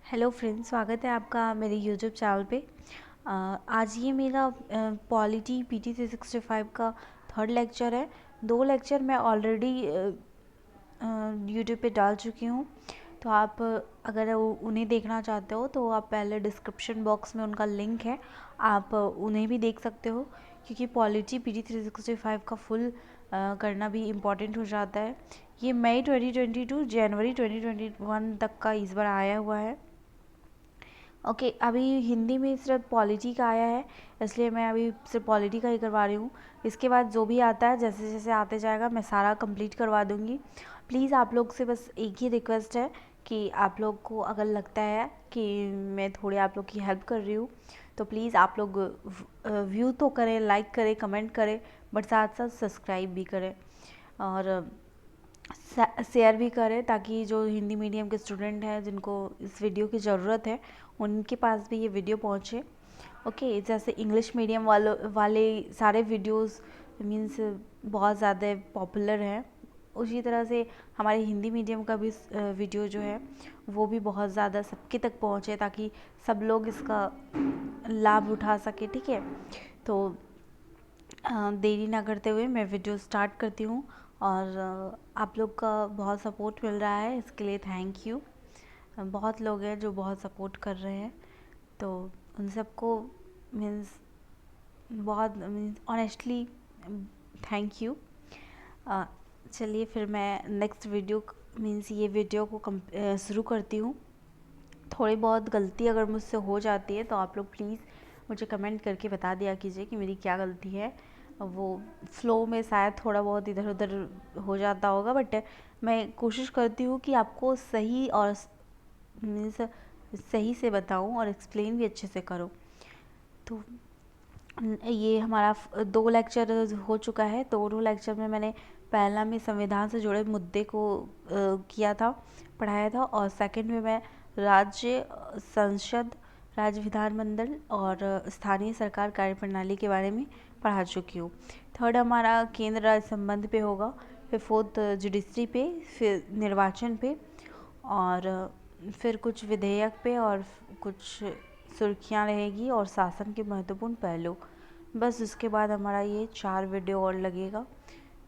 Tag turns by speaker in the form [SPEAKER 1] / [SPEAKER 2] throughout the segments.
[SPEAKER 1] Hello friends, स्वागत है आपका मेरे यूट्यूब चैनल पे। आज ये मेरा पॉलिटी पीटी 365 का थर्ड लेक्चर है। 2 लेक्चर मैं ऑलरेडी यूट्यूब पे डाल चुकी हूँ। तो आप अगर उन्हें देखना चाहते हो तो आप पहले डिस्क्रिप्शन बॉक्स में उनका लिंक है, आप उन्हें भी देख सकते हो, क्योंकि पॉलिटी पीटी 365 का फुल करना भी इम्पॉर्टेंट हो जाता है। ये मई 2022 जनवरी 2021 तक का इस बार आया हुआ है। ओके अभी हिंदी में सिर्फ पॉलिटी का आया है, इसलिए मैं अभी सिर्फ पॉलिटी का ही करवा रही हूँ। इसके बाद जो भी आता है जैसे जैसे आते जाएगा मैं सारा कंप्लीट करवा दूँगी। प्लीज़ आप लोग से बस एक ही रिक्वेस्ट है कि आप लोग को अगर लगता है कि मैं थोड़ी आप लोग की हेल्प कर रही हूँ तो प्लीज़ आप लोग व्यू तो करें, लाइक करें, कमेंट करें, बट साथ साथ सब्सक्राइब भी करें और शेयर भी करें, ताकि जो हिंदी मीडियम के स्टूडेंट हैं जिनको इस वीडियो की ज़रूरत है उनके पास भी ये वीडियो पहुँचे। ओके जैसे इंग्लिश मीडियम वाले सारे वीडियोस मीन्स बहुत ज़्यादा पॉपुलर हैं, उसी तरह से हमारे हिंदी मीडियम का भी वीडियो जो है वो भी बहुत ज़्यादा सबके तक पहुँचे, ताकि सब लोग इसका लाभ उठा सके। ठीक है, तो देरी ना करते हुए मैं वीडियो स्टार्ट करती हूँ। और आप लोग का बहुत सपोर्ट मिल रहा है, इसके लिए थैंक यू। बहुत लोग हैं जो बहुत सपोर्ट कर रहे हैं, तो उन सबको मीन्स बहुत मीन्स ऑनेस्टली थैंक यू। चलिए फिर मैं नेक्स्ट वीडियो मीन्स ये वीडियो को शुरू करती हूँ। थोड़ी बहुत गलती अगर मुझसे हो जाती है तो आप लोग प्लीज़ मुझे कमेंट करके बता दिया कीजिए कि मेरी क्या गलती है। वो फ्लो में शायद थोड़ा बहुत इधर उधर हो जाता होगा, बट मैं कोशिश करती हूँ कि आपको सही और मीन्स सही से बताऊँ और एक्सप्लेन भी अच्छे से करूँ। तो ये हमारा 2 लेक्चर हो चुका है। दोनों लेक्चर में मैंने पहला में संविधान से जुड़े मुद्दे को किया था, पढ़ाया था, और सेकंड में मैं राज्य संसद, राज्य विधानमंडल और स्थानीय सरकार कार्यप्रणाली के बारे में पढ़ा चुकी हूँ। थर्ड हमारा केंद्र राज्य संबंध पे होगा, फिर फोर्थ जुडिशरी पे, फिर निर्वाचन पे, और फिर कुछ विधेयक पे, और कुछ सुर्खियाँ रहेगी और शासन के महत्वपूर्ण पहलू। बस उसके बाद हमारा ये 4 वीडियो और लगेगा,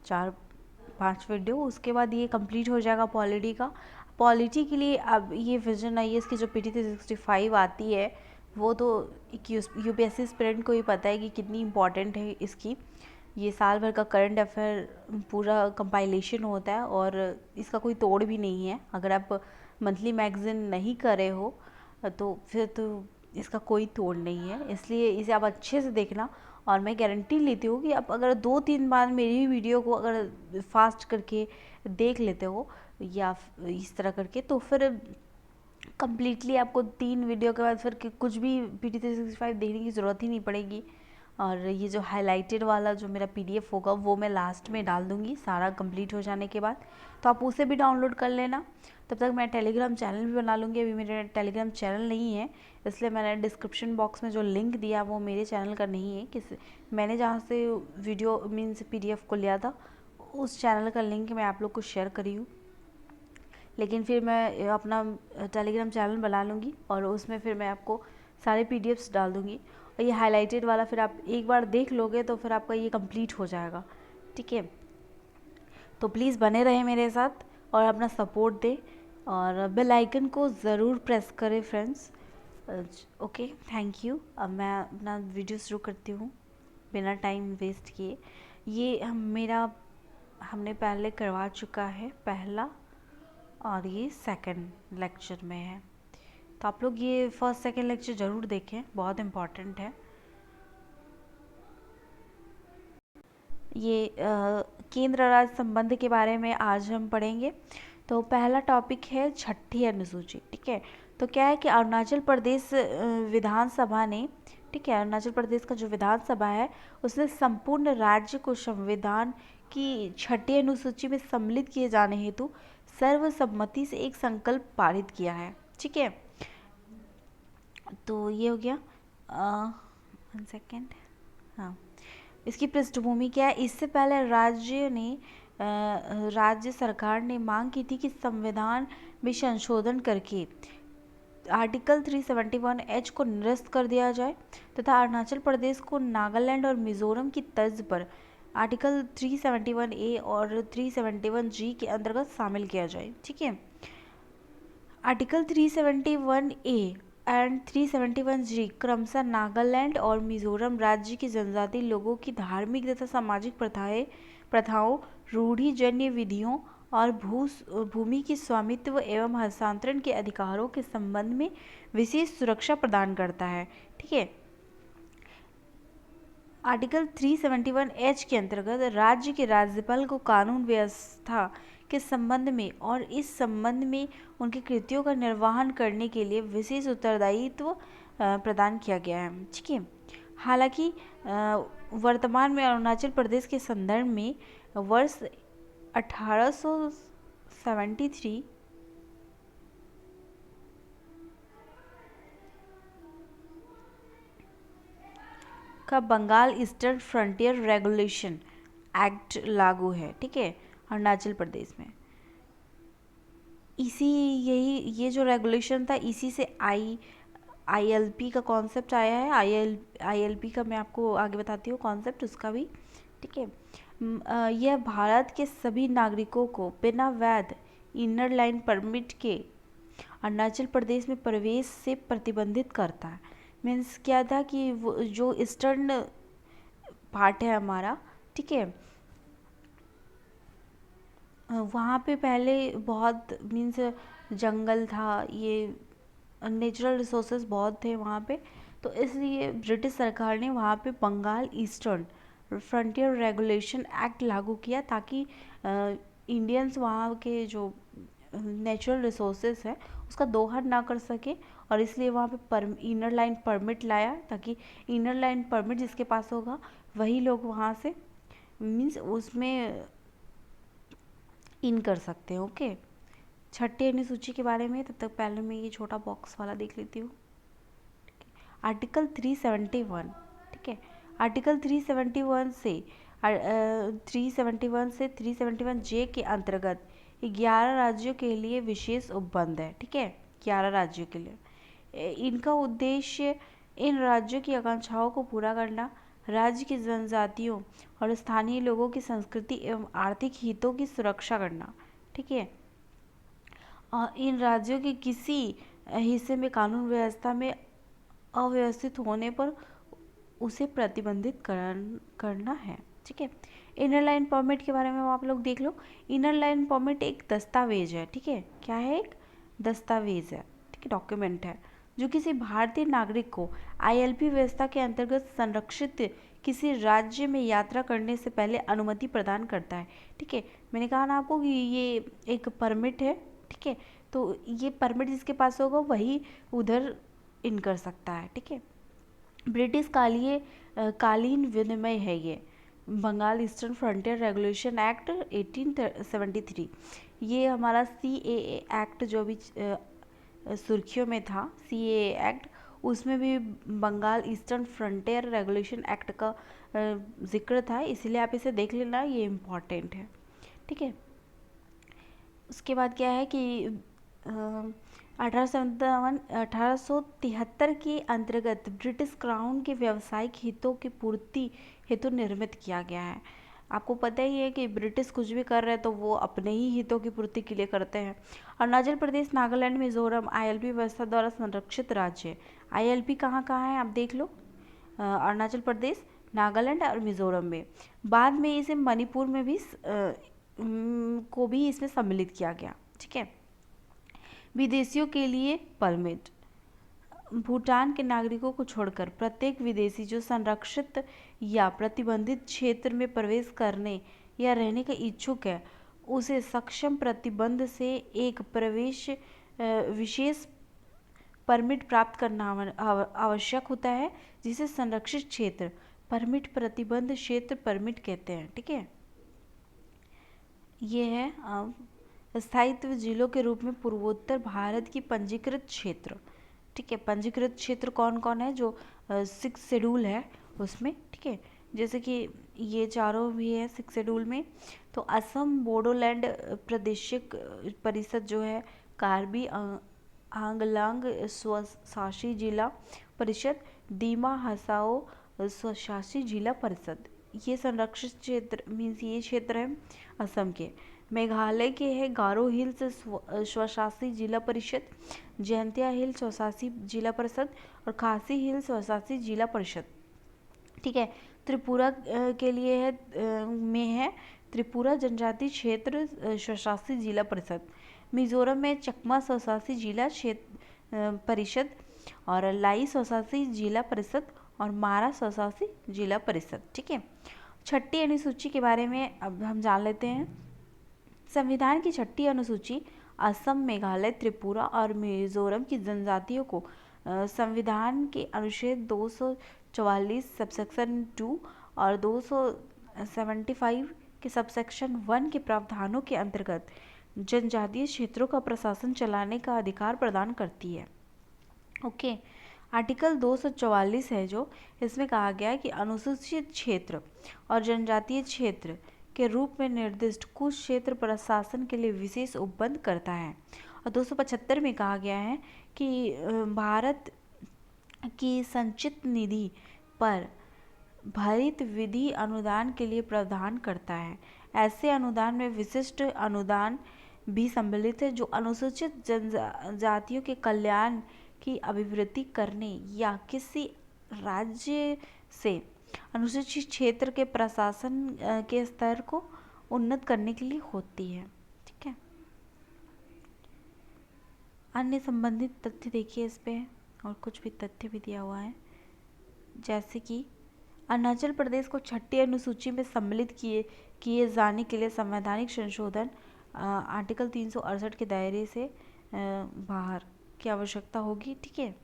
[SPEAKER 1] 4-5 वीडियो, उसके बाद ये कंप्लीट हो जाएगा पॉलिटी का। पॉलिटी के लिए अब ये विजन आईएएस की जो पीटी 365 आती है वो तो यूपीएससी एस्पिरेंट को ही पता है कि कितनी इम्पोर्टेंट है इसकी। ये साल भर का करंट अफेयर पूरा कंपाइलेशन होता है और इसका कोई तोड़ भी नहीं है। अगर आप मंथली मैगज़ीन नहीं कर रहे हो तो फिर तो इसका कोई तोड़ नहीं है, इसलिए इसे आप अच्छे से देखना। और मैं गारंटी लेती हूँ कि आप अगर 2-3 बार मेरी वीडियो को अगर फास्ट करके देख लेते हो या इस तरह करके, तो फिर कम्प्लीटली आपको 3 वीडियो के बाद फिर कुछ भी पीटी 365 देखने की ज़रूरत ही नहीं पड़ेगी। और ये जो हाइलाइटेड वाला जो मेरा पीडीएफ होगा वो मैं लास्ट में डाल दूँगी सारा कंप्लीट हो जाने के बाद, तो आप उसे भी डाउनलोड कर लेना। तब तक मैं टेलीग्राम चैनल भी बना लूँगी। अभी मेरा टेलीग्राम चैनल नहीं है, इसलिए मैंने डिस्क्रिप्शन बॉक्स में जो लिंक दिया वो मेरे चैनल का नहीं है, किस मैंने जहाँ से वीडियो मीन्स पीडीएफ को लिया था उस चैनल का लिंक मैं आप लोग को शेयर करी हूँ। लेकिन फिर मैं अपना टेलीग्राम चैनल बना लूँगी और उसमें फिर मैं आपको सारे पीडीएफ्स डाल दूँगी। और ये हाइलाइटेड वाला फिर आप एक बार देख लोगे तो फिर आपका ये कंप्लीट हो जाएगा। ठीक है, तो प्लीज़ बने रहें मेरे साथ और अपना सपोर्ट दें और बेल आइकन को ज़रूर प्रेस करें फ्रेंड्स। Okay thank you. अब मैं अपना वीडियो शुरू करती हूँ बिना टाइम वेस्ट किए। ये हमने पहले करवा चुका है पहला, और ये सेकंड लेक्चर में है, तो आप लोग ये फर्स्ट सेकंड लेक्चर ज़रूर देखें, बहुत इम्पॉर्टेंट है। ये केंद्र राज्य संबंध के बारे में आज हम पढ़ेंगे। तो पहला टॉपिक है छठी अनुसूची। ठीक है, तो क्या है कि अरुणाचल प्रदेश विधानसभा ने, ठीक है, अरुणाचल प्रदेश का जो विधानसभा है उसने संपूर्ण राज्य को संविधान की छठी अनुसूची में सम्मिलित किए जाने हेतु सर्वसम्मति से एक संकल्प पारित किया है। ठीक है, तो ये हो गया। 1 सेकेंड, हाँ, इसकी पृष्ठभूमि क्या है। इससे पहले राज्य सरकार ने मांग की थी कि संविधान में संशोधन करके आर्टिकल 371H को निरस्त कर दिया जाए तथा अरुणाचल प्रदेश को नागालैंड और मिजोरम की तर्ज पर आर्टिकल 371A और 371G के अंतर्गत शामिल किया जाए। ठीक है। आर्टिकल 371A एंड 371G क्रमशः नागालैंड और मिजोरम राज्य के जनजातीय लोगों की धार्मिक तथा सामाजिक प्रथाओं, रूढ़िजन्य विधियों और भूमि की स्वामित्व एवं हस्तांतरण के अधिकारों के संबंध में विशेष सुरक्षा प्रदान करता है। ठीक है। आर्टिकल 371H के अंतर्गत राज्य के राज्यपाल को कानून व्यवस्था के संबंध में और इस संबंध में उनकी कृतियों का निर्वहन करने के लिए विशेष उत्तरदायित्व प्रदान किया गया है। ठीक है। हालांकि वर्तमान में अरुणाचल प्रदेश के संदर्भ में वर्ष 1873 का Bengal eastern frontier regulation act लागू है। ठीक है। अरुणाचल प्रदेश में ये जो रेगुलेशन था, इसी से ILP का कॉन्सेप्ट आया है। ILP का मैं आपको आगे बताती हूँ कॉन्सेप्ट उसका भी। ठीक है। यह भारत के सभी नागरिकों को बिना वैध इनर लाइन परमिट के अरुणाचल प्रदेश में प्रवेश से प्रतिबंधित करता है। मीन्स क्या था कि वो जो ईस्टर्न पार्ट है हमारा, ठीक है, वहाँ पे पहले बहुत मीन्स जंगल था, ये नेचुरल रिसोर्सेज बहुत थे वहाँ पे, तो इसलिए ब्रिटिश सरकार ने वहाँ पे Bengal eastern frontier regulation act लागू किया ताकि इंडियंस वहाँ के जो नेचुरल रिसोर्सेज है उसका दोहन ना कर सके, और इसलिए वहाँ पे इनर लाइन परमिट लाया ताकि इनर लाइन परमिट जिसके पास होगा वही लोग वहाँ से मीन्स उसमें इन कर सकते हैं। ओके। छठी अनुसूची के बारे में तब तक पहले मैं ये छोटा बॉक्स वाला देख लेती हूँ। आर्टिकल 371, ठीक है, आर्टिकल 371 से 371J के अंतर्गत 11 राज्यों के लिए विशेष उपबंध है। ठीक है, 11 राज्यों के लिए। इनका उद्देश्य इन राज्यों की आकांक्षाओं को पूरा करना, राज्य की जनजातियों और स्थानीय लोगों की संस्कृति एवं आर्थिक हितों की सुरक्षा करना। ठीक है। इन राज्यों के किसी हिस्से में कानून व्यवस्था में अव्यवस्थित होने पर उसे प्रतिबंधित करना है। ठीक है। इनर लाइन परमिट के बारे में आप लोग देख लो। इनर लाइन परमिट एक दस्तावेज है। ठीक है, क्या है? एक दस्तावेज है। ठीक है, डॉक्यूमेंट है जो किसी भारतीय नागरिक को ILP व्यवस्था के अंतर्गत संरक्षित किसी राज्य में यात्रा करने से पहले अनुमति प्रदान करता है। ठीक है, मैंने कहा ना आपको कि ये एक परमिट है। ठीक है, तो ये परमिट जिसके पास होगा वही उधर इन कर सकता है। ठीक है, ब्रिटिश कालीन विनिमय है ये Bengal eastern frontier regulation act 1873। ये हमारा CAA एक्ट जो भी सुर्खियों में था, CAA एक्ट, उसमें भी Bengal eastern frontier regulation act का जिक्र था, इसलिए आप इसे देख लेना, ये इम्पॉर्टेंट है। ठीक है, उसके बाद क्या है कि 1873 के अंतर्गत ब्रिटिश क्राउन के व्यावसायिक हितों की पूर्ति हेतु निर्मित किया गया है। आपको पता ही है कि ब्रिटिश कुछ भी कर रहे हैं तो वो अपने ही हितों की पूर्ति के लिए करते हैं। अरुणाचल प्रदेश, नागालैंड, मिजोरम ILP व्यवस्था द्वारा संरक्षित राज्य। ILP कहाँ कहाँ है आप देख लो, अरुणाचल प्रदेश, नागालैंड और मिजोरम में। बाद में इसे मणिपुर में भी को भी इसमें सम्मिलित किया गया। ठीक है, विदेशियों के लिए परमिट। भूटान के नागरिकों को छोड़कर प्रत्येक विदेशी जो संरक्षित या प्रतिबंधित क्षेत्र में प्रवेश करने या रहने का इच्छुक है, उसे सक्षम प्रतिबंध से एक प्रवेश विशेष परमिट प्राप्त करना आवश्यक होता है, जिसे संरक्षित क्षेत्र परमिट, प्रतिबंध क्षेत्र परमिट कहते हैं। ठीक है, ये है स्थायित्व जिलों के रूप में पूर्वोत्तर भारत की पंजीकृत क्षेत्र। ठीक है, पंजीकृत क्षेत्र कौन कौन है? जो 6 शेड्यूल है उसमें। ठीक है, जैसे कि ये चारों भी है 6 शेड्यूल में। तो असम बोडोलैंड प्रादेशिक परिषद जो है, कार्बी आंगलांग स्वशासी जिला परिषद, दीमा हसाओ स्वशासी जिला परिषद। ये संरक्षित क्षेत्र मीन्स ये क्षेत्र है असम के। मेघालय के है गारो हिल्स स्वशासी जिला परिषद, जयंतिया हिल्स स्वशासी जिला परिषद और खासी हिल्स स्वशासी जिला परिषद। ठीक है। त्रिपुरा के लिए है में है त्रिपुरा जनजाति क्षेत्र स्वशासी जिला परिषद। मिजोरम में चकमा स्वशासी जिला क्षेत्र परिषद और लाई स्वशासी जिला परिषद और मारा स्वशासी जिला परिषद। ठीक है। छठी अनुसूची के बारे में अब हम जान लेते हैं। संविधान की छठी अनुसूची असम, मेघालय, त्रिपुरा और मिजोरम की जनजातियों को संविधान के अनुच्छेद 244 सबसेक्शन 2 और 275 के सबसेक्शन 1 के प्रावधानों के अंतर्गत जनजातीय क्षेत्रों का प्रशासन चलाने का अधिकार प्रदान करती है। ओके। आर्टिकल 244 है जो, इसमें कहा गया है कि अनुसूचित क्षेत्र और जनजातीय क्षेत्र के रूप में निर्दिष्ट कुछ क्षेत्र प्रशासन के लिए विशेष उपबंध करता है। और 275 में कहा गया है कि भारत की संचित निधि पर भरित विधि अनुदान के लिए प्रावधान करता है। ऐसे अनुदान में विशिष्ट अनुदान भी सम्मिलित है जो अनुसूचित जनजातियों के कल्याण की अभिवृद्धि करने या किसी राज्य से अनुसूचित क्षेत्र के प्रशासन के स्तर को उन्नत करने के लिए होती है। ठीक है। अन्य संबंधित तथ्य देखिए इस पे, और कुछ भी तथ्य भी दिया हुआ है, जैसे कि अरुणाचल प्रदेश को छठी अनुसूची में सम्मिलित किए जाने के लिए संवैधानिक संशोधन आर्टिकल 368 के दायरे से बाहर की आवश्यकता होगी। ठीक है।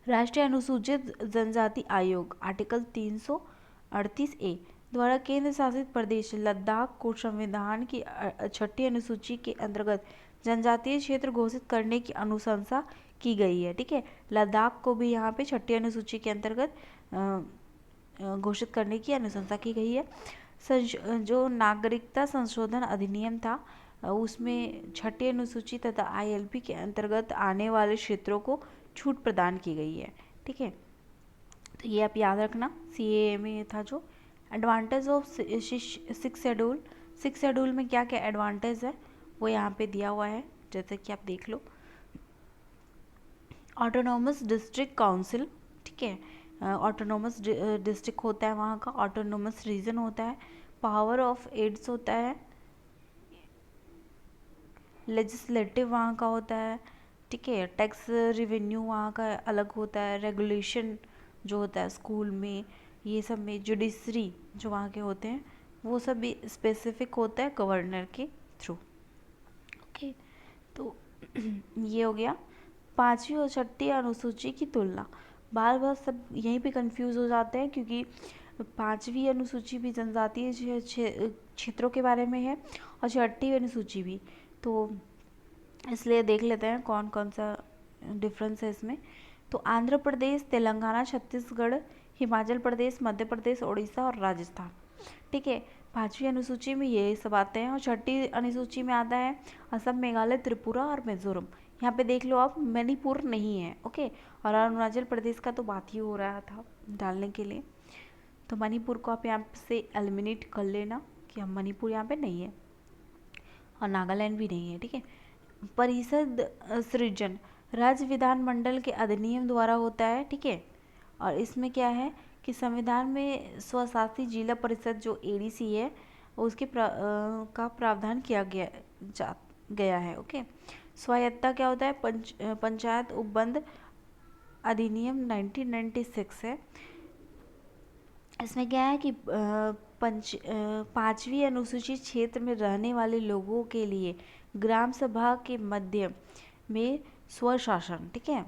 [SPEAKER 1] राष्ट्रीय अनुसूचित जनजाति आयोग आर्टिकल 338A द्वारा केंद्र शासित प्रदेश लद्दाख को संविधान की छठी अनुसूची के अंतर्गत जनजातीय क्षेत्र घोषित करने की अनुशंसा की गई है। ठीक है। लद्दाख को भी यहाँ पे छठी अनुसूची के अंतर्गत घोषित करने की अनुशंसा की गई है। जो नागरिकता संशोधन अधिनियम था उसमें छठी अनुसूची तथा ILP के अंतर्गत आने वाले क्षेत्रों को छूट प्रदान की गई है। ठीक है। तो ये आप याद रखना, CAA में था जो। एडवांटेज ऑफ 6 शेड्यूल, 6 शेड्यूल में क्या क्या एडवांटेज है वो यहाँ पे दिया हुआ है, जैसे कि आप देख लो। ऑटोनोमस डिस्ट्रिक्ट काउंसिल, ठीक है, ऑटोनोमस डिस्ट्रिक्ट होता है वहाँ का, ऑटोनोमस रीजन होता है, पावर ऑफ एड्स होता है, लेजिस्लेटिव वहाँ का होता है। ठीक है। टैक्स रिवेन्यू वहाँ का अलग होता है, रेगुलेशन जो होता है स्कूल में, ये सब में, जुडिशरी जो वहाँ के होते हैं वो सब भी स्पेसिफिक होता है गवर्नर के थ्रू। ओके। तो ये हो गया। पांचवी और छठी अनुसूची की तुलना, बार बार सब यहीं पे कंफ्यूज हो जाते हैं क्योंकि पांचवी अनुसूची भी जनजातीय क्षेत्रों के बारे में है और छठी अनुसूची भी, तो इसलिए देख लेते हैं कौन कौन सा डिफरेंस है इसमें। तो आंध्र प्रदेश, तेलंगाना, छत्तीसगढ़, हिमाचल प्रदेश, मध्य प्रदेश, उड़ीसा और राजस्थान। ठीक है। पांचवी अनुसूची में ये सब आते हैं और छठी अनुसूची में आता है असम, मेघालय, त्रिपुरा और मिजोरम। यहाँ पे देख लो आप, मणिपुर नहीं है। ओके। और अरुणाचल प्रदेश का तो बात ही हो रहा था डालने के लिए, तो मणिपुर को आप यहाँ से एलिमिनेट कर लेना कि हम मणिपुर यहाँ पे नहीं है और नागालैंड भी नहीं है। ठीक है। परिषद सृजन राज्य विधानमंडल के अधिनियम द्वारा होता है। ठीक है। और इसमें क्या है कि संविधान में स्वशासी जिला परिषद जो ADC है उसके का प्रावधान किया गया है। ओके। स्वायत्ता क्या होता है, पंचायत उपबंध अधिनियम 1996 है। इसमें क्या है कि पांचवी अनुसूचित क्षेत्र में रहने वाले लोगों के लिए ग्राम सभा के माध्यम में स्वशासन। ठीक है।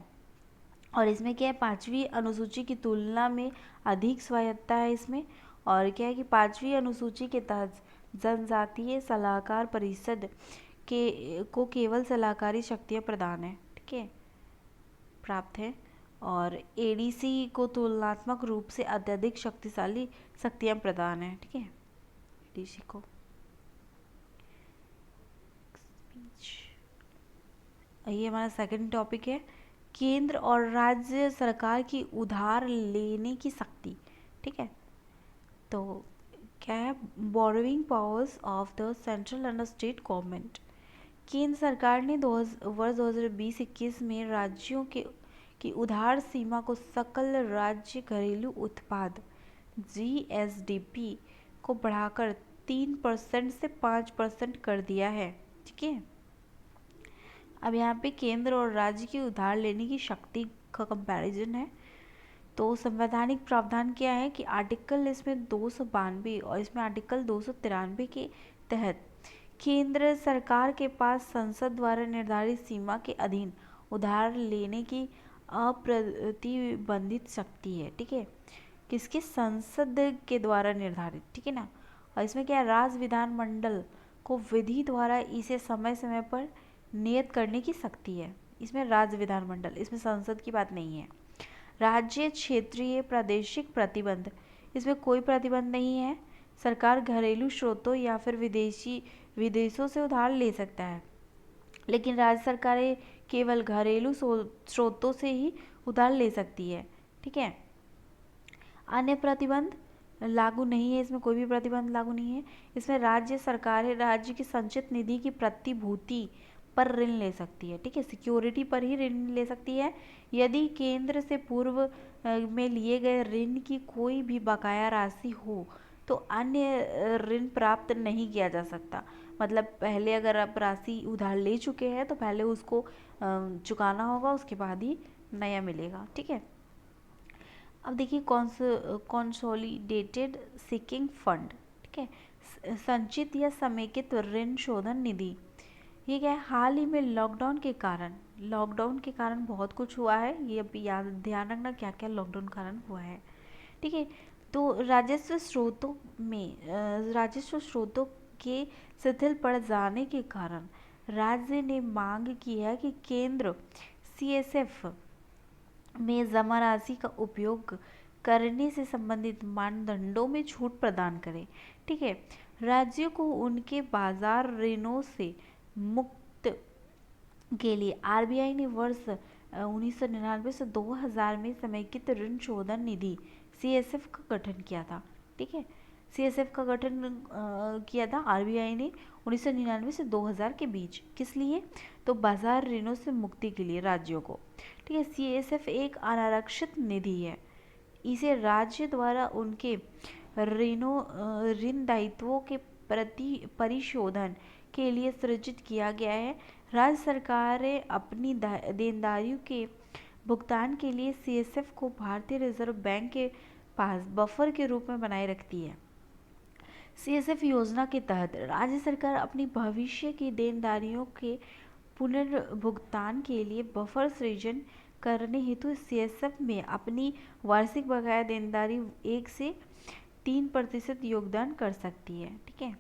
[SPEAKER 1] और इसमें क्या है, पांचवी अनुसूची की तुलना में अधिक स्वायत्ता है इसमें। और क्या है कि पांचवी अनुसूची के तहत जनजातीय सलाहकार परिषद को केवल सलाहकारी शक्तियाँ प्रदान है। ठीक है, प्राप्त है। और ADC को तुलनात्मक रूप से अत्यधिक शक्तिशाली शक्तियाँ प्रदान है। ठीक है, ADC को ये हमारा सेकंड टॉपिक है, केंद्र और राज्य सरकार की उधार लेने की शक्ति। ठीक है, तो क्या है, borrowing powers of the central and state government. केंद्र सरकार ने वर्ष 2020-21 में राज्यों की उधार सीमा को सकल राज्य घरेलू उत्पाद GSDP को बढ़ाकर 3% से 5% कर दिया है। ठीक है, अब यहाँ पे केंद्र और राज्य की उधार लेने की शक्ति का कंपैरिजन है। तो संवैधानिक प्रावधान क्या है कि आर्टिकल इसमें 292 और इसमें आर्टिकल 293 के तहत केंद्र सरकार के पास संसद द्वारा निर्धारित सीमा के अधीन उधार लेने की अप्रतिबंधित शक्ति है। ठीक है, किसके, संसद के द्वारा निर्धारित। ठीक है ना, और इसमें क्या है, राज्य विधानमंडल को विधि द्वारा इसे समय समय पर नियत करने की शक्ति है। इसमें राज्य विधानमंडल, इसमें संसद की बात नहीं है। राज्य, क्षेत्रीय, प्रादेशिक प्रतिबंध, इसमें कोई प्रतिबंध नहीं है। सरकार घरेलू स्रोतों या फिर विदेशों से उधार ले सकता है, लेकिन राज्य सरकारें केवल घरेलू स्रोतों से ही उधार ले सकती है। ठीक है, अन्य प्रतिबंध लागू नहीं है, इसमें कोई भी प्रतिबंध लागू नहीं है। इसमें राज्य सरकारें राज्य की संचित निधि की प्रतिभूति पर ऋण ले सकती है। ठीक है, सिक्योरिटी पर ही ऋण ले सकती है। यदि केंद्र से पूर्व में लिए गए ऋण की कोई भी बकाया राशि हो तो अन्य ऋण प्राप्त नहीं किया जा सकता। मतलब पहले अगर आप राशि उधार ले चुके हैं तो पहले उसको चुकाना होगा, उसके बाद ही नया मिलेगा। ठीक है, अब देखिए कंसोलिडेटेड सीकिंग फंड। ठीक है, संचित या समेकित ऋण शोधन निधि। ये क्या है, हाल ही में लॉकडाउन के कारण बहुत कुछ हुआ है। ये अभी याद ध्यान रखना क्या क्या लॉकडाउन के कारण हुआ है। ठीक है, तो राजस्व स्रोतों के शिथिल पड़ जाने के कारण राज्य ने मांग की है कि केंद्र CSF में जमा राशि का उपयोग करने से संबंधित मानदंडों में छूट प्रदान करे। ठीक है, राज्यों को उनके बाजार ऋणों से मुक्त के लिए RBI ने वर्ष 1999 से 2000 में समेकित ऋण शोधन निधि CSF का गठन किया था। ठीक है, CSF का गठन किया था RBI ने 1999 से 2000 के बीच। किस लिए, तो बाजार ऋणों से मुक्ति के लिए राज्यों को। ठीक है, CSF एक अनारक्षित निधि है। इसे राज्य द्वारा उनके ऋण दायित्वों के प्रति परिशोधन के लिए सृजित किया गया है। राज्य सरकारें अपनी देनदारियों के भुगतान के लिए CSF को भारतीय रिजर्व बैंक के पास बफर के रूप में बनाए रखती है। CSF योजना के तहत राज्य सरकार अपनी भविष्य की देनदारियों के पुनर्भुगतान के लिए बफर सृजन करने हेतु CSF में अपनी वार्षिक बकाया देनदारी 1 से 3% योगदान कर सकती है। ठीक है,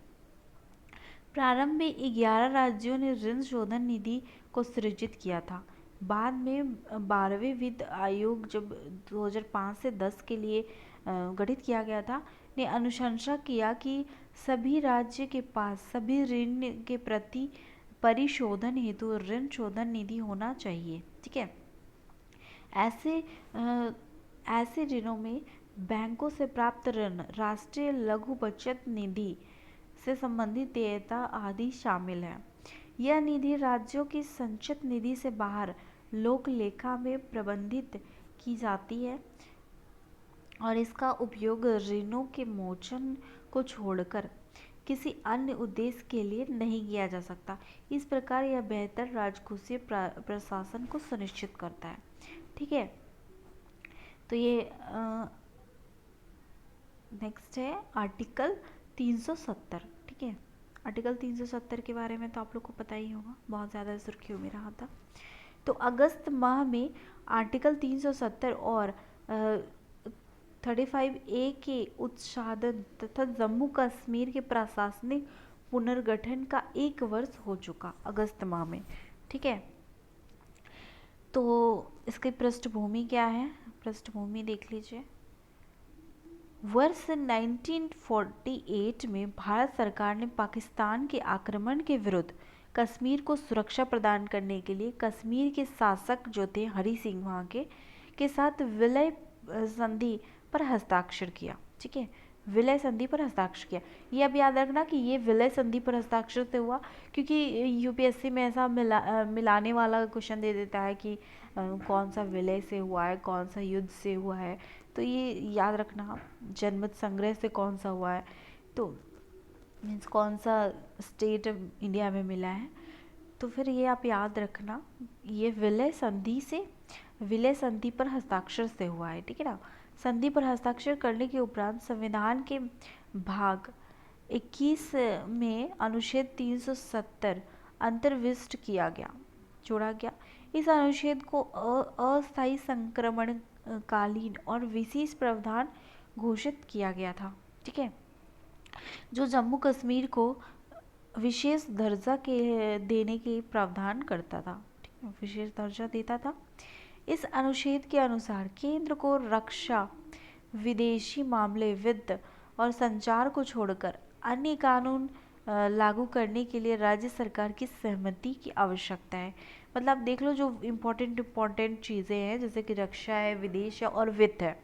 [SPEAKER 1] प्रारंभ में 11 राज्यों ने ऋण शोधन निधि को सृजित किया था। बाद में 12वें वित्त आयोग, जब 2005 से 10 के लिए गठित किया गया था, ने अनुशंसा किया कि सभी राज्य के पास सभी ऋण के प्रति परिशोधन हेतु ऋण शोधन निधि होना चाहिए। ठीक है, ऐसे ऋणों में बैंकों से प्राप्त ऋण, राष्ट्रीय लघु बचत निधि से संबंधित देयता आदि शामिल है। यह निधि राज्यों की संचित निधि से बाहर लोक लेखा में प्रबंधित की जाती है और इसका उपयोग ऋणों के मोचन को छोड़कर किसी अन्य उद्देश्य के लिए नहीं किया जा सकता। इस प्रकार यह बेहतर राजकोषीय प्रशासन को सुनिश्चित करता है। ठीक है, तो ये नेक्स्ट है आर्टिकल 370। ठीक है, आर्टिकल 370 के बारे में तो आप लोग को पता ही होगा, बहुत ज़्यादा सुर्खियों में रहा था। तो अगस्त माह में आर्टिकल 370 और 35A के उत्साधन तथा जम्मू कश्मीर के प्रशासनिक पुनर्गठन का 1 वर्ष हो चुका, अगस्त माह में। ठीक है, तो इसकी पृष्ठभूमि क्या है, पृष्ठभूमि देख लीजिए। वर्ष 1948 में भारत सरकार ने पाकिस्तान के आक्रमण के विरुद्ध कश्मीर को सुरक्षा प्रदान करने के लिए कश्मीर के शासक जो थे हरि सिंह वहाँ के साथ विलय संधि पर हस्ताक्षर किया। ठीक है, विलय संधि पर हस्ताक्षर किया। ये अब याद रखना कि ये विलय संधि पर हस्ताक्षर से हुआ, क्योंकि यूपीएससी में ऐसा मिलाने वाला क्वेश्चन दे देता है कि कौन सा विलय से हुआ है, कौन सा युद्ध से हुआ है। तो ये याद रखना, जनमत संग्रह से कौन सा हुआ है, तो मीन्स कौन सा स्टेट इंडिया में मिला है। तो फिर ये आप याद रखना, ये विलय संधि पर हस्ताक्षर से हुआ है। ठीक है ना। संधि पर हस्ताक्षर करने के उपरांत संविधान के भाग 21 में अनुच्छेद 370 अंतर्विष्ट किया गया, जोड़ा गया। इस अनुच्छेद को अस्थायी संक्रमण कालीन और विशेष प्रावधान घोषित किया गया था। ठीक है, जो जम्मू कश्मीर को विशेष दर्जा के देने के प्रावधान करता था। ठीक है, विशेष दर्जा देता था। इस अनुच्छेद के अनुसार केंद्र को रक्षा, विदेशी मामले, वित्त और संचार को छोड़कर अन्य कानून लागू करने के लिए राज्य सरकार की सहमति की आवश्यकता है। मतलब आप देख लो, जो इम्पोर्टेंट चीज़ें हैं जैसे कि रक्षा है, विदेश है और वित्त है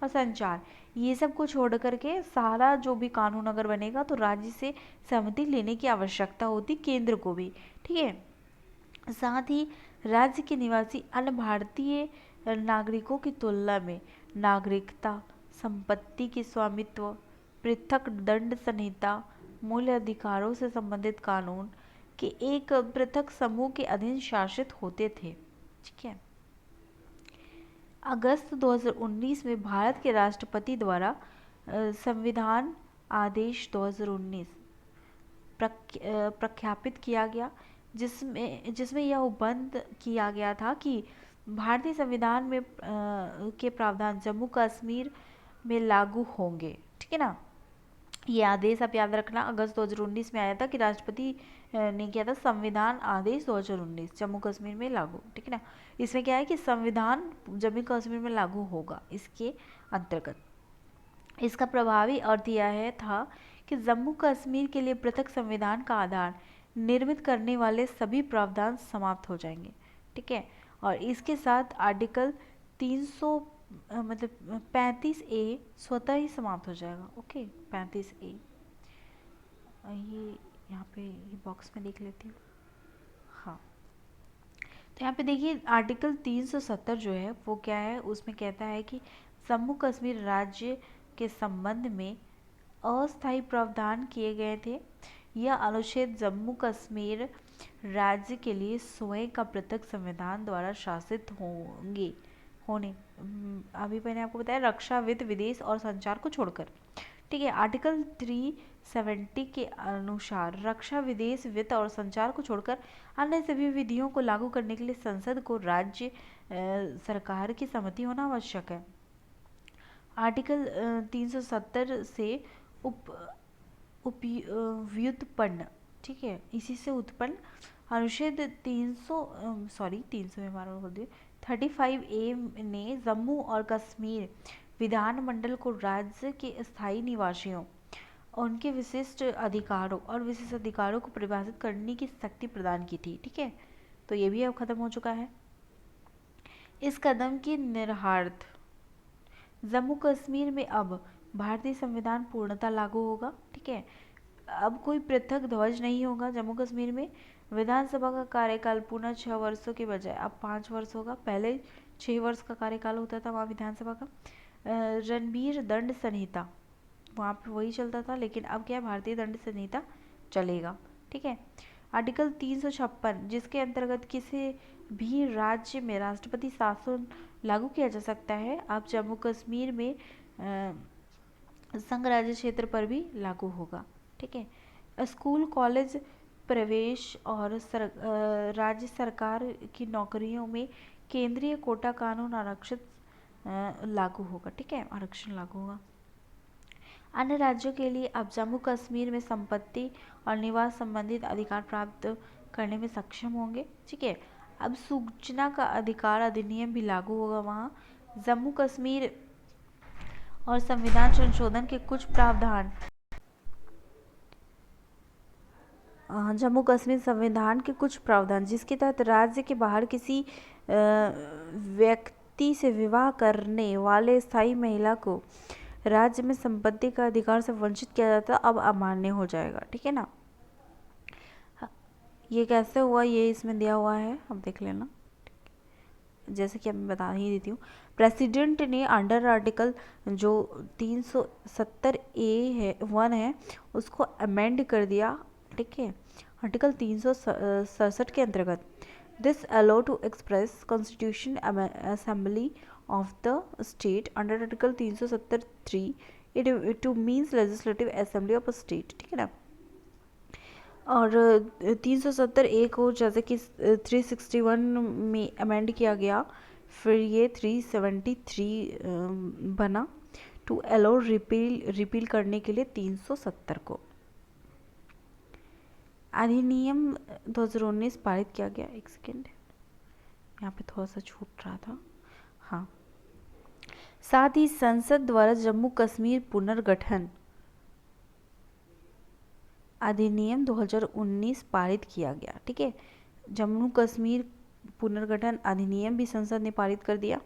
[SPEAKER 1] और संचार, ये सब को छोड़ करके सारा जो भी कानून अगर बनेगा तो राज्य से सहमति लेने की आवश्यकता होती केंद्र को भी। ठीक है। साथ ही राज्य के निवासी अन्य भारतीय नागरिकों की तुलना में नागरिकता, संपत्ति के स्वामित्व, पृथक दंड संहिता, मूल अधिकारों से संबंधित कानून के एक पृथक समूह के अधीन शासित होते थे। ठीक है। अगस्त 2019 में भारत के राष्ट्रपति द्वारा संविधान आदेश 2019 प्रख्यापित किया गया, जिसमें यह उपबंध किया गया था कि भारतीय संविधान में के प्रावधान जम्मू कश्मीर में लागू होंगे। ठीक है ना। ये आदेश आप याद रखना, अगस्त 2019 में आया था कि राष्ट्रपति ने किया था संविधान आदेश 2019 जम्मू कश्मीर में लागू। ठीक है ना। इसमें क्या है कि संविधान जम्मू कश्मीर में लागू होगा। इसके अंतर्गत इसका प्रभावी अर्थ यह है था कि जम्मू कश्मीर के लिए पृथक संविधान का आधार निर्मित करने वाले सभी प्रावधान समाप्त हो जाएंगे। ठीक है। और इसके साथ आर्टिकल 300 मतलब 35A स्वतः ही समाप्त हो जाएगा। ओके, 35A ये यहाँ पे ये बॉक्स में देख लेती हूँ। हाँ, तो यहाँ पे देखिए आर्टिकल 370 जो है वो क्या है, उसमें कहता है कि जम्मू कश्मीर राज्य के संबंध में अस्थायी प्रावधान किए गए थे। यह अनुच्छेद जम्मू कश्मीर राज्य के लिए स्वयं का पृथक संविधान द्वारा शासित होने अभी मैंने आपको बताया रक्षा, वित्त, विदेश और संचार को छोड़कर। ठीक है। आर्टिकल 370 के अनुसार रक्षा, विदेश, वित्त और संचार को छोड़कर अन्य सभी विधियों को लागू करने के लिए संसद को राज्य सरकार की सहमति होना आवश्यक है। आर्टिकल 370 से व्युत्पन्न, ठीक है, इसी से उत्पन्न अनुच्छेद 35A ने जम्मू और कश्मीर विधानमंडल को राज्य के स्थायी निवासियों, उनके विशिष्ट अधिकारों और विशेषाधिकारों को परिभाषित करने की शक्ति प्रदान की थी। ठीक है, तो ये भी अब खत्म हो चुका है। इस कदम की निराहार्थ जम्मू कश्मीर में अब भारतीय संविधान पूर्णतः लागू होगा। ठीक है, अब कोई पृथक ध्वज नहीं होगा जम्मू कश्मीर में। विधानसभा का कार्यकाल पुनः 6 वर्षों के बजाय अब 5 वर्ष होगा। पहले 6 वर्ष का कार्यकाल होता था वहाँ विधानसभा का। रणबीर दंड संहिता वहाँ पे वही चलता था, लेकिन अब क्या है, भारतीय दंड संहिता चलेगा। ठीक है। आर्टिकल 356 जिसके अंतर्गत किसी भी राज्य में राष्ट्रपति शासन लागू किया जा सकता है, अब जम्मू कश्मीर में संघ राज्य क्षेत्र पर भी लागू होगा। ठीक है। स्कूल, कॉलेज प्रवेश और राज्य सरकार की नौकरियों में केंद्रीय कोटा कानून आरक्षित लागू होगा। ठीक है, आरक्षण लागू होगा। अन्य राज्यों के लिए अब जम्मू कश्मीर में संपत्ति और निवास संबंधित अधिकार प्राप्त करने में सक्षम होंगे। ठीक है। अब सूचना का अधिकार अधिनियम भी लागू होगा वहाँ। जम्मू कश्मीर और संविधान संशोधन के कुछ प्रावधान जम्मू कश्मीर संविधान के कुछ प्रावधान जिसके तहत राज्य के बाहर किसी व्यक्ति से विवाह करने वाले स्थायी महिला को राज्य में संपत्ति का अधिकार से वंचित किया जाता अब अमान्य हो जाएगा। ठीक है ना। ये कैसे हुआ ये इसमें दिया हुआ है, अब देख लेना। जैसे कि अब मैं बता ही देती हूँ। प्रेसिडेंट ने अंडर आर्टिकल जो 370 ए है 1 है उसको अमेंड कर दिया। ठीक है, आर्टिकल 367 के अंतर्गत this allow to express constitution assembly of the state under article 373 it to means legislative assembly of a state. ठीक है ना। और 370 ए को जैसे कि 361 में अमेंड किया गया, फिर ये 373 बना टू अलाउ रिपील करने के लिए 370 को। अधिनियम 2019 पारित किया गया। एक सेकेंड, यहाँ पे थोड़ा सा छूट रहा था। हाँ, साथ ही संसद द्वारा जम्मू कश्मीर पुनर्गठन अधिनियम 2019 पारित किया गया। ठीक है, जम्मू कश्मीर पुनर्गठन अधिनियम भी संसद ने पारित कर दिया।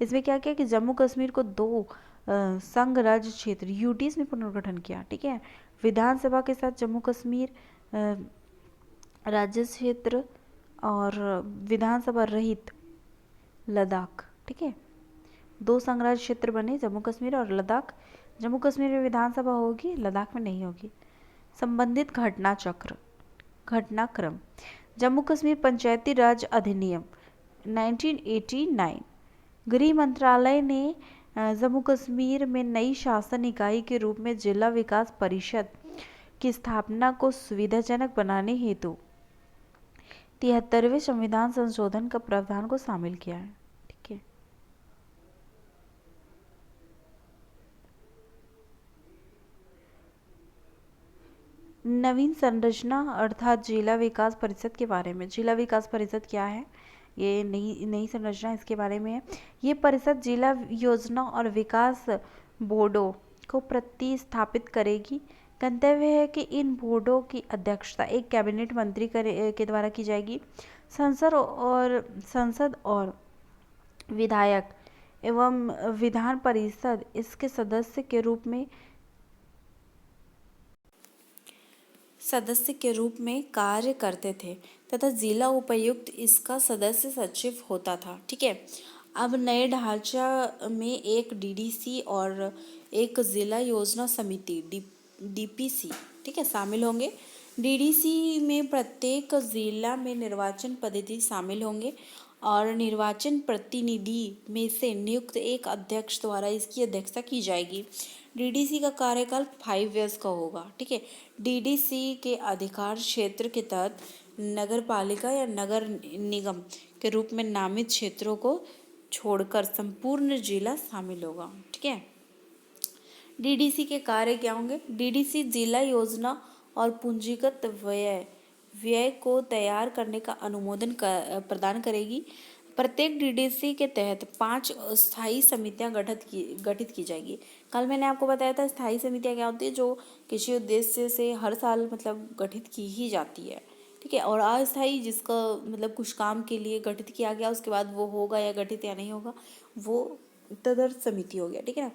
[SPEAKER 1] इसमें क्या किया कि जम्मू कश्मीर को 2 संघ राज्य क्षेत्र यूटीज में पुनर्गठन किया। ठीक है, विधानसभा के साथ जम्मू कश्मीर राज्य क्षेत्र और विधानसभा रहित लद्दाख। ठीक है, 2 संघ राज्य क्षेत्र बने, जम्मू कश्मीर और लद्दाख। जम्मू कश्मीर में विधानसभा होगी, लद्दाख में नहीं होगी। संबंधित घटनाक्रम जम्मू कश्मीर पंचायती राज अधिनियम 1989। गृह मंत्रालय ने जम्मू कश्मीर में नई शासन इकाई के रूप में जिला विकास परिषद की स्थापना को सुविधाजनक बनाने हेतु 73वें संविधान संशोधन का प्रावधान को शामिल किया है। ठीक है, नवीन संरचना अर्थात जिला विकास परिषद के बारे में। जिला विकास परिषद क्या है, ये नई संरचना इसके बारे में है। ये परिषद जिला योजना और विकास बोर्डों को प्रतिस्थापित करेगी। गंतव्य है कि इन बोर्डों की अध्यक्षता एक कैबिनेट मंत्री के द्वारा की जाएगी। संसद और विधायक एवं विधान परिषद इसके सदस्य के रूप में कार्य करते थे तथा जिला उपायुक्त इसका सदस्य सचिव होता था। ठीक है, अब नए ढांचा में एक डीडीसी और एक जिला योजना समिति डीपीसी ठीक है शामिल होंगे। डीडीसी में प्रत्येक जिला में निर्वाचन पद्धति शामिल होंगे और निर्वाचन प्रतिनिधि में से नियुक्त एक अध्यक्ष द्वारा इसकी अध्यक्षता की जाएगी। डीडीसी का कार्यकाल 5 इयर्स का होगा। ठीक है, डीडीसी के अधिकार क्षेत्र के तहत नगर पालिका या नगर निगम के रूप में नामित क्षेत्रों को छोड़कर संपूर्ण जिला शामिल होगा। ठीक है, डीडीसी के कार्य क्या होंगे? डीडीसी जिला योजना और पूंजीगत व्यय को तैयार करने का अनुमोदन प्रदान करेगी। प्रत्येक डीडीसी के तहत 5 स्थायी समितियां गठित की जाएगी। कल मैंने आपको बताया था स्थायी समितियां क्या होती है, जो किसी उद्देश्य से हर साल मतलब गठित की ही जाती है। ठीक है, और अस्थायी जिसका मतलब कुछ काम के लिए गठित किया गया, उसके बाद वो होगा या गठित या नहीं होगा, वो तदर्थ समिति हो गया। ठीक है ना।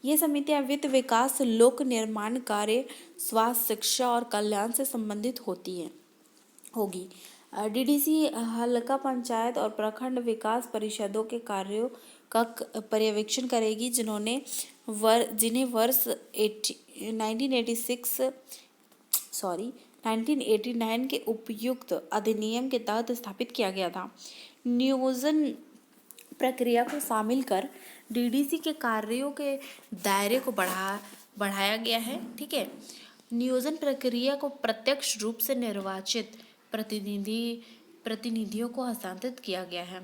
[SPEAKER 1] ये समितियां वित्त, विकास, लोक निर्माण कार्य, स्वास्थ्य, शिक्षा और कल्याण से संबंधित होगी। डीडीसी हल्का पंचायत और प्रखंड विकास परिषदों के कार्यों का पर्यवेक्षण करेगी, जिन्हें वर्ष 1989 के उपयुक्त अधिनियम के तहत स्थापित किया गया था। नियोजन प्रक्रिया को शामिल कर डीडीसी के कार्यों के दायरे को बढ़ाया गया है। ठीक है, नियोजन प्रक्रिया को प्रत्यक्ष रूप से निर्वाचित प्रतिनिधियों को हस्तांतरित किया गया है।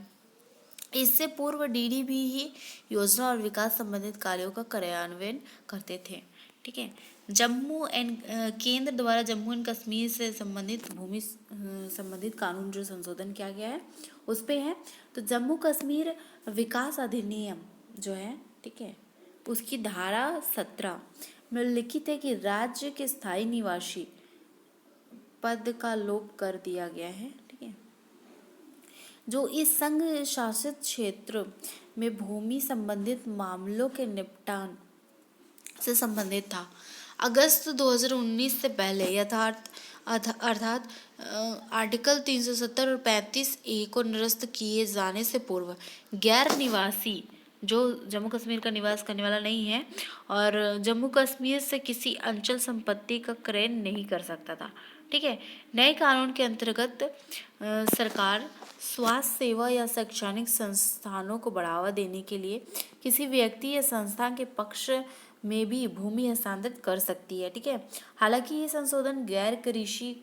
[SPEAKER 1] इससे पूर्व डीडीबी ही योजना और विकास संबंधित कार्यों का कार्यान्वयन करते थे। ठीक है, केंद्र द्वारा जम्मू एंड कश्मीर से संबंधित भूमि संबंधित कानून जो संशोधन किया गया है उस पे है। तो जम्मू कश्मीर विकास अधिनियम जो है, ठीक है, उसकी धारा 17 में लिखित है कि राज्य के स्थायी निवासी पद का लोप कर दिया गया है। ठीक है, जो इस संघ शासित क्षेत्र में भूमि संबंधित मामलों के निपटान से संबंधित था। अगस्त 2019 से पहले अर्थात आर्टिकल 370 और 35A को निरस्त किए जाने से पूर्व गैर निवासी जो जम्मू कश्मीर का निवास करने वाला नहीं है और जम्मू कश्मीर से किसी अंचल संपत्ति का क्रय नहीं कर सकता था। ठीक है, नए कानून के अंतर्गत सरकार स्वास्थ्य सेवा या शैक्षणिक संस्थानों को बढ़ावा देने के लिए किसी व्यक्ति या संस्था के पक्ष में भी भूमि हस्तांतरित कर सकती है। ठीक है, हालांकि ये संशोधन गैर कृषि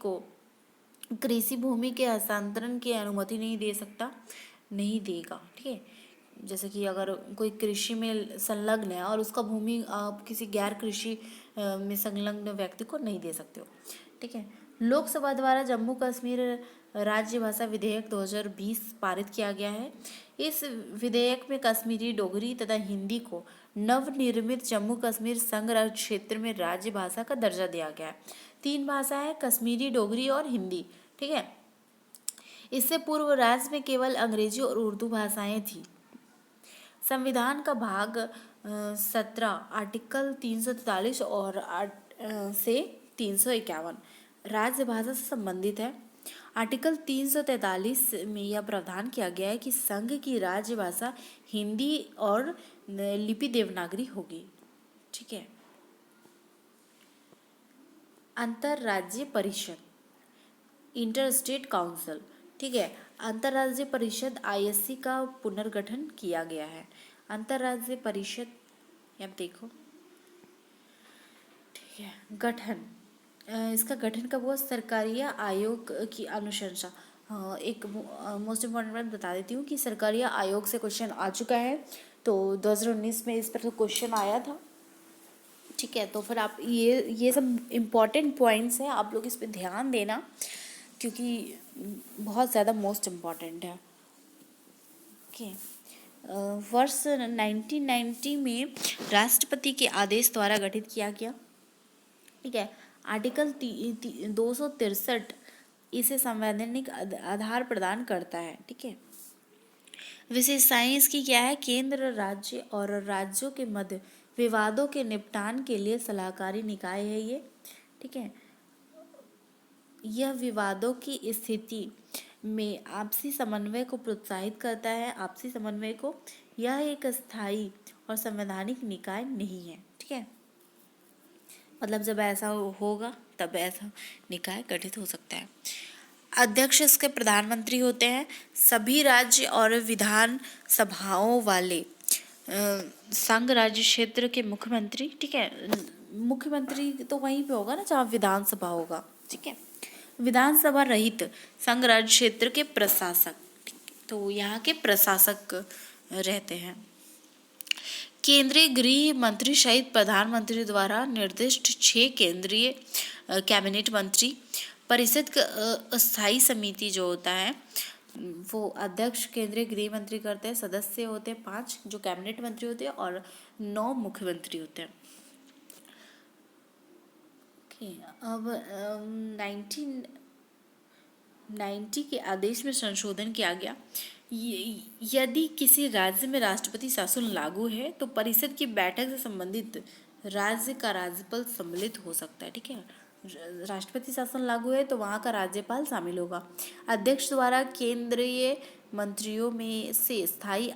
[SPEAKER 1] भूमि के हस्तांतरण की अनुमति नहीं देगा। ठीक है, जैसे कि अगर कोई कृषि में संलग्न है और उसका भूमि आप किसी गैर कृषि में संलग्न व्यक्ति को नहीं दे सकते हो। ठीक है, लोकसभा द्वारा जम्मू कश्मीर राज्य भाषा विधेयक 2020 पारित किया गया है। इस विधेयक में कश्मीरी, डोगरी तथा हिंदी को नवनिर्मित जम्मू कश्मीर संघ राज्य क्षेत्र में राज्य भाषा का दर्जा दिया गया है। 3 भाषाएं कश्मीरी, डोगरी और हिंदी। ठीक है, इससे पूर्व राज्य में केवल अंग्रेजी और उर्दू भाषाएं थी। संविधान का भाग 17 आर्टिकल 343 और से 351 राजभाषा से संबंधित है। आर्टिकल 343 में यह प्रावधान किया गया है कि संघ की राज्य भाषा हिंदी और लिपि देवनागरी होगी। ठीक है, अंतर्राज्यीय परिषद, इंटर स्टेट काउंसिल। ठीक है, अंतर्राज्यीय परिषद ISC का पुनर्गठन किया गया है। अंतर्राज्यीय परिषद आप देखो। ठीक है, गठन, इसका गठन कब हुआ? सरकारी आयोग की अनुशंसा। एक मोस्ट इम्पॉर्टेंट बात बता देती हूँ कि सरकारी आयोग से क्वेश्चन आ चुका है, तो 2019 में इस पर तो क्वेश्चन आया था। ठीक है, तो फिर आप ये सब इम्पॉर्टेंट पॉइंट्स हैं, आप लोग इस पर ध्यान देना क्योंकि बहुत ज़्यादा मोस्ट इम्पॉर्टेंट है। ओके, वर्ष 1990 में राष्ट्रपति के आदेश द्वारा गठित किया गया। ठीक है, आर्टिकल 263 इसे संवैधानिक आधार प्रदान करता है। ठीक है, विशेषताएं इसकी क्या है? केंद्र, राज्य और राज्यों के मध्य विवादों के निपटान के लिए सलाहकारी निकाय है ये। ठीक है, यह विवादों की स्थिति में आपसी समन्वय को प्रोत्साहित करता है। आपसी समन्वय को, यह एक स्थायी और संवैधानिक निकाय नहीं है। ठीक है, मतलब जब ऐसा होगा तब ऐसा निकाय गठित हो सकता है। अध्यक्ष इसके प्रधानमंत्री होते हैं। सभी राज्य और विधान सभाओं वाले संघ राज्य क्षेत्र के मुख्यमंत्री। ठीक है, मुख्यमंत्री तो वहीं पे होगा ना जहाँ विधानसभा होगा। ठीक है, विधानसभा रहित संघ राज्य क्षेत्र के प्रशासक, तो यहाँ के प्रशासक रहते हैं। केंद्रीय गृह मंत्री सहित प्रधानमंत्री द्वारा निर्दिष्ट 6 केंद्रीय कैबिनेट मंत्री परिषद का स्थायी समिति जो होता है वो अध्यक्ष केंद्रीय गृह मंत्री करते हैं। सदस्य होते हैं 5 जो कैबिनेट मंत्री होते हैं और 9 मुख्यमंत्री होते हैं। अब 1990 के आदेश में संशोधन किया गया। यदि किसी राज्य में राष्ट्रपति शासन लागू है तो परिषद की बैठक से संबंधित राज्य का राज्यपाल सम्मिलित हो सकता है। ठीक है, राष्ट्रपति शासन लागू है तो वहाँ का राज्यपाल शामिल होगा। अध्यक्ष द्वारा केंद्रीय मंत्रियों में से स्थायी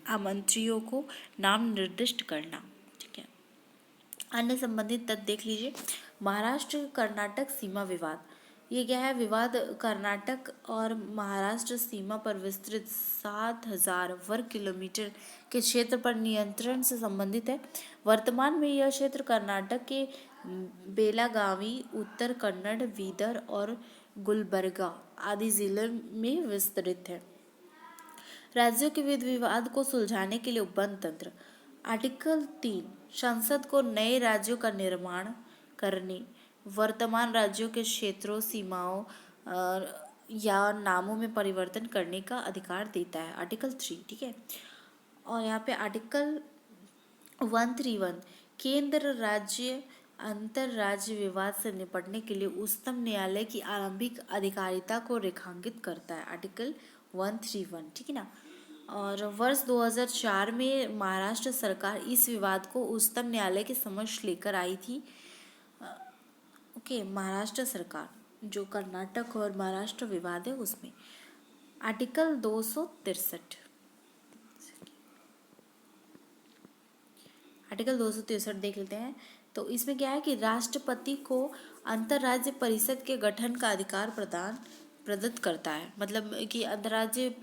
[SPEAKER 1] आमंत्रियों को नाम निर्दिष्ट करना। ठीक है, अन्य संबंधित तथ्य देख लीजिए। महाराष्ट्र कर्नाटक सीमा विवाद, ये क्या है? विवाद कर्नाटक और महाराष्ट्र सीमा पर विस्तृत 7,000 वर्ग किलोमीटर के क्षेत्र पर नियंत्रण से संबंधित है। वर्तमान में यह क्षेत्र कर्नाटक के बेलागावी, उत्तर कन्नड़, बीदर और गुलबर्गा आदि जिले में विस्तृत है। राज्यों के विवाद को सुलझाने के लिए उपबंध तंत्र। आर्टिकल 3 संसद को नए राज्यों का निर्माण करने, वर्तमान राज्यों के क्षेत्रों, सीमाओं या नामों में परिवर्तन करने का अधिकार देता है। आर्टिकल 3। ठीक है, और यहाँ पे आर्टिकल 131 केंद्र राज्य
[SPEAKER 2] अंतरराज्य विवाद से निपटने के लिए उच्चतम न्यायालय की आरंभिक अधिकारिता को रेखांकित करता है, आर्टिकल 131, ठीक है ना। और वर्ष 2004 में महाराष्ट्र सरकार इस विवाद को उच्चतम न्यायालय के समक्ष लेकर आई थी। ओके, महाराष्ट्र सरकार, जो कर्नाटक और महाराष्ट्र विवाद है उसमें, आर्टिकल 263, आर्टिकल 263 देख लेते हैं। तो इसमें क्या है कि राष्ट्रपति को अंतर्राज्य परिषद के गठन का अधिकार प्रदत्त करता है। मतलब कि अंतर्राज्य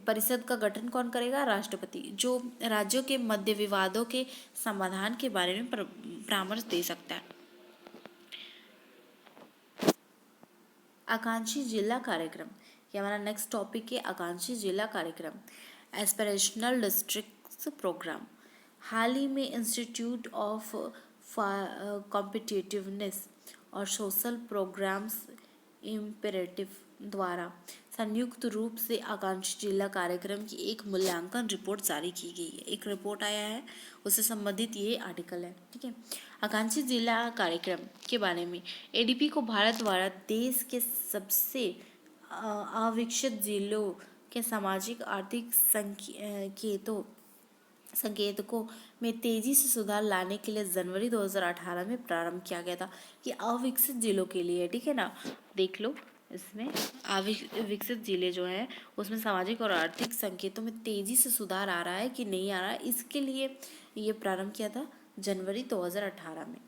[SPEAKER 2] परिषद का गठन कौन करेगा? राष्ट्रपति, जो राज्यों के मध्य विवादों के समाधान के बारे में परामर्श दे सकता है। आकांक्षी जिला कार्यक्रम, ये हमारा नेक्स्ट टॉपिक है, आकांक्षी जिला कार्यक्रम, एस्पिरेशनल डिस्ट्रिक्ट प्रोग्राम। हाल ही में इंस्टीट्यूट ऑफ कॉम्पिटिटिवनेस और सोशल प्रोग्राम्स इम्पेरेटिव द्वारा संयुक्त रूप से आकांक्षी जिला कार्यक्रम की एक मूल्यांकन रिपोर्ट जारी की गई है। एक रिपोर्ट आया है, उससे संबंधित ये आर्टिकल है, ठीक है। आकांक्षी जिला कार्यक्रम के बारे में, एडीपी को भारत द्वारा देश के सबसे अविकसित जिलों के सामाजिक आर्थिक संकेतकों में तेजी से सुधार लाने के लिए जनवरी 2018 में प्रारंभ किया गया था। कि अविकसित जिलों के लिए, ठीक है ना, देख लो इसमें अविकसित जिले जो हैं उसमें सामाजिक और आर्थिक संकेतों में तेजी से सुधार आ रहा है कि नहीं आ रहा है, इसके लिए ये प्रारंभ किया था जनवरी 2018 में।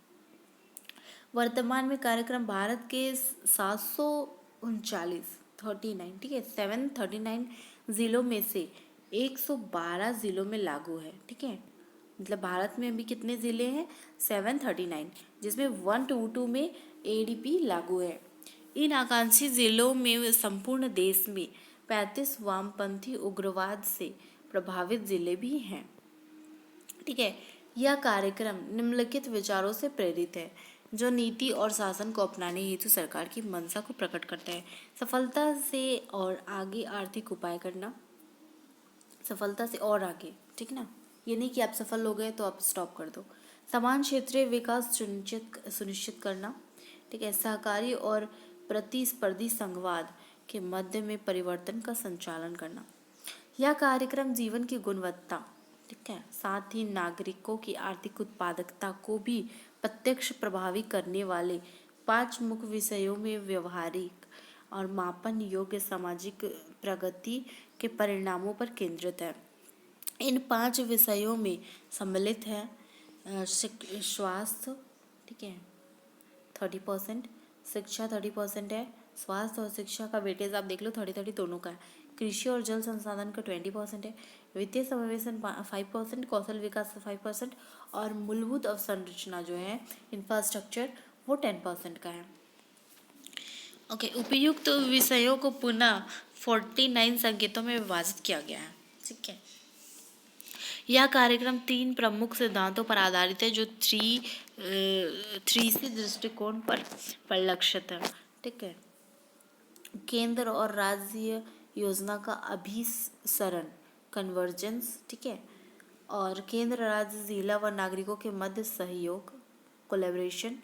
[SPEAKER 2] वर्तमान में कार्यक्रम भारत के 739, ठीक है, 739 जिलों में से 112 जिलों में लागू है, ठीक है। मतलब भारत में अभी कितने ज़िले हैं? 739, जिसमें 122 में एडीपी लागू है। इन आकांक्षी जिलों में संपूर्ण देश में 35 वामपंथी उग्रवाद से प्रभावित जिले भी हैं, ठीक है। यह कार्यक्रम निम्नलिखित विचारों से प्रेरित है, जो नीति और शासन को अपनाने हेतु सरकार की मंशा को प्रकट करता है। सफलता से और आगे आर्थिक उपाय करना, सफलता से और आगे, ठीक ना, ये नहीं कि आप सफल हो गए तो आप स्टॉप कर दो। समान क्षेत्रीय विकास सुनिश्चित करना, ठीक है। सहकारी और प्रतिस्पर्धी संघवाद के मध्य में परिवर्तन का संचालन करना। यह कार्यक्रम जीवन की गुणवत्ता, ठीक है, साथ ही नागरिकों की आर्थिक उत्पादकता को भी प्रत्यक्ष प्रभावी करने वाले 5 मुख्य विषयों में व्यवहारिक और मापन योग्य सामाजिक प्रगति के परिणामों पर केंद्रित है। इन 5 विषयों में सम्मिलित है स्वास्थ्य, ठीक है, 30%, शिक्षा 30% है, स्वास्थ्य और शिक्षा का वेटेज आप देख लो 30-30 दोनों का है। कृषि और जल संसाधन का 20% है, वित्तीय समावेशन 5%, कौशल विकास 5% और मूलभूत अवसंरचना जो है इंफ्रास्ट्रक्चर वो 10% का है। ओके, उपयुक्त विषयों को पुनः 49 संकेतों में विभाजित किया गया है, ठीक है। यह कार्यक्रम 3 प्रमुख सिद्धांतों पर आधारित है, जो 3C दृष्टिकोण पर परिलक्षित है, ठीक है। केंद्र और राज्य योजना का अभिसरण, कन्वर्जेंस, ठीक है, और केंद्र, राज्य, जिला व नागरिकों के मध्य सहयोग, कोलैबोरेशन,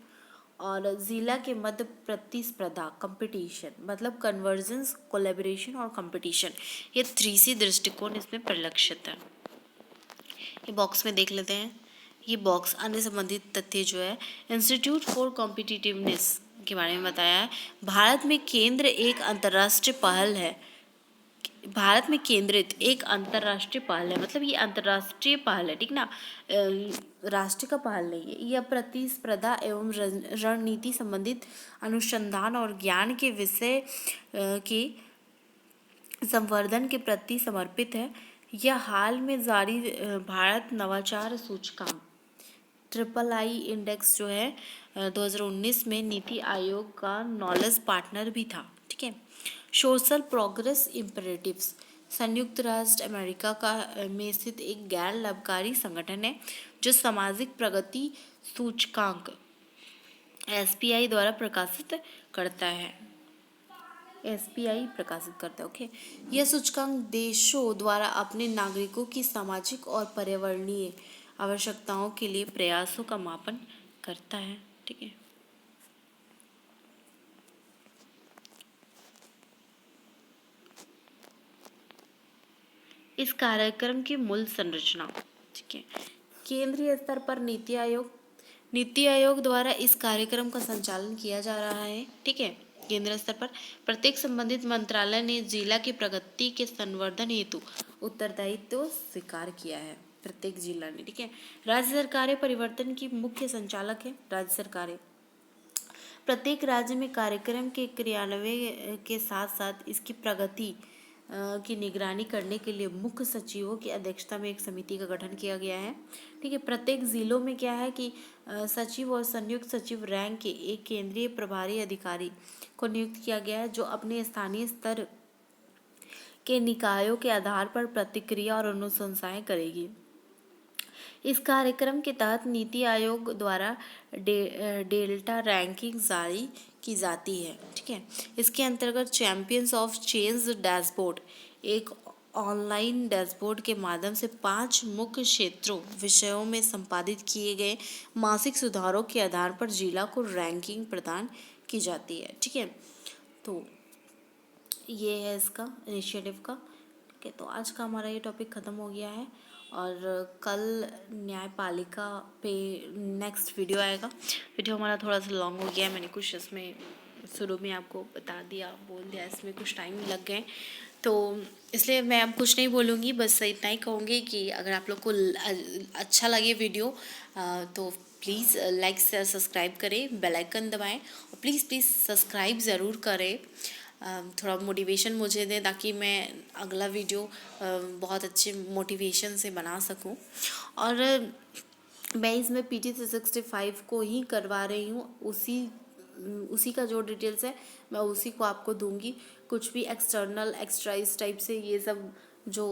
[SPEAKER 2] और जिला के मध्य प्रतिस्पर्धा, कंपटीशन। मतलब कन्वर्जेंस, कोलैबोरेशन और कंपटीशन, ये 3C दृष्टिकोण इसमें परिलक्षित है। ये बॉक्स में देख लेते हैं। ये बॉक्स अन्य संबंधित तथ्य जो है इंस्टीट्यूट फॉर कॉम्पिटिटिवनेस के बारे में बताया है। भारत में केंद्र एक अंतर्राष्ट्रीय पहल है। भारत में केंद्रित एक अंतर्राष्ट्रीय पहल है, मतलब ये अंतर्राष्ट्रीय पहल है, ठीक ना, राष्ट्र का पहल नहीं है। यह प्रतिस्पर्धा एवं रणनीति संबंधित अनुसंधान और ज्ञान के विषय के संवर्धन के प्रति समर्पित है। यह हाल में जारी भारत नवाचार सूचकांक III इंडेक्स जो है 2019 में नीति आयोग का नॉलेज पार्टनर भी था, ठीक है। सोशल प्रोग्रेस इम्परेटिव्स संयुक्त राष्ट्र अमेरिका का में स्थित एक गैर लाभकारी संगठन है, जो सामाजिक प्रगति सूचकांक SPI द्वारा प्रकाशित करता है। SPI प्रकाशित करता है, ओके। यह सूचकांक देशों द्वारा अपने नागरिकों की सामाजिक और पर्यावरणीय आवश्यकताओं के लिए प्रयासों का मापन करता है, ठीक है। इस कार्यक्रम की मूल संरचना, ठीक है। केंद्रीय स्तर पर नीति आयोग द्वारा इस कार्यक्रम का संचालन किया जा रहा है, ठीक है। केंद्र स्तर पर प्रत्येक संबंधित मंत्रालय ने जिला की प्रगति के संवर्धन हेतु उत्तरदायित्व स्वीकार किया है, प्रत्येक जिला ने, ठीक है। राज्य सरकारें परिवर्तन की मुख्य संचालक है। राज्य सरकारें प्रत्येक राज्य में कार्यक्रम के क्रियान्वयन के साथ साथ इसकी प्रगति की निगरानी करने के लिए मुख्य सचिवों की अध्यक्षता में एक समिति का गठन किया गया है, ठीक है। प्रत्येक जिलों में क्या है कि सचिव और संयुक्त सचिव रैंक के एक केंद्रीय प्रभारी अधिकारी को नियुक्त किया गया है, जो अपने स्थानीय स्तर के निकायों के आधार पर प्रतिक्रिया और अनुशंसाएं करेगी। इस कार्यक्रम के तहत नीति आयोग द्वारा डेल्टा रैंकिंग जारी की जाती है, ठीक है। इसके अंतर्गत चैंपियंस ऑफ चेंज डैशबोर्ड एक ऑनलाइन डैशबोर्ड के माध्यम से 5 मुख्य विषयों में संपादित किए गए मासिक सुधारों के आधार पर जिला को रैंकिंग प्रदान की जाती है, ठीक है। तो ये है इसका इनिशिएटिव का, ठीक है। तो आज का हमारा ये टॉपिक ख़त्म हो गया है और कल न्यायपालिका पे नेक्स्ट वीडियो आएगा। वीडियो हमारा थोड़ा सा लॉन्ग हो गया है, मैंने कुछ इसमें शुरू में आपको बता दिया, बोल दिया, इसमें कुछ टाइम लग गए, तो इसलिए मैं अब कुछ नहीं बोलूँगी, बस इतना ही कहूँगी कि अगर आप लोग को अच्छा लगे वीडियो तो प्लीज़ लाइक शेयर सब्सक्राइब करें, बेल आइकन दबाएं और प्लीज़ सब्सक्राइब ज़रूर करें। थोड़ा मोटिवेशन मुझे दें ताकि मैं अगला वीडियो बहुत अच्छे मोटिवेशन से बना सकूं। और मैं इसमें PT 365 को ही करवा रही हूँ, उसी का जो डिटेल्स है मैं उसी को आपको दूंगी। कुछ भी एक्सटर्नल एक्स्ट्रा इस टाइप से ये सब जो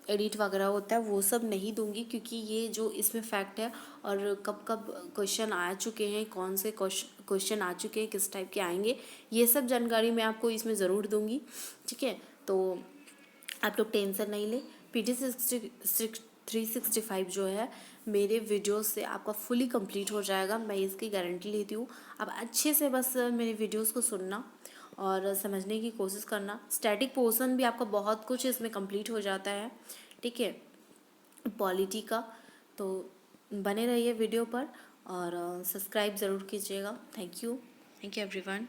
[SPEAKER 2] एडिट वगैरह होता है वो सब नहीं दूंगी, क्योंकि ये जो इसमें फैक्ट है और कब कब क्वेश्चन आ चुके हैं, कौन से क्वेश्चन आ चुके हैं, किस टाइप के आएंगे, ये सब जानकारी मैं आपको इसमें ज़रूर दूंगी, ठीक है। तो आप लोग टेंशन नहीं ले। PT 365 जो है मेरे वीडियोस से आपका फुली कंप्लीट हो जाएगा, मैं इसकी गारंटी लेती हूँ। आप अच्छे से बस मेरे वीडियोस को सुनना और समझने की कोशिश करना। स्टैटिक पोर्शन भी आपका बहुत कुछ इसमें कंप्लीट हो जाता है, ठीक है, पॉलिटी का। तो बने रहिए वीडियो पर और सब्सक्राइब ज़रूर कीजिएगा। Thank you everyone.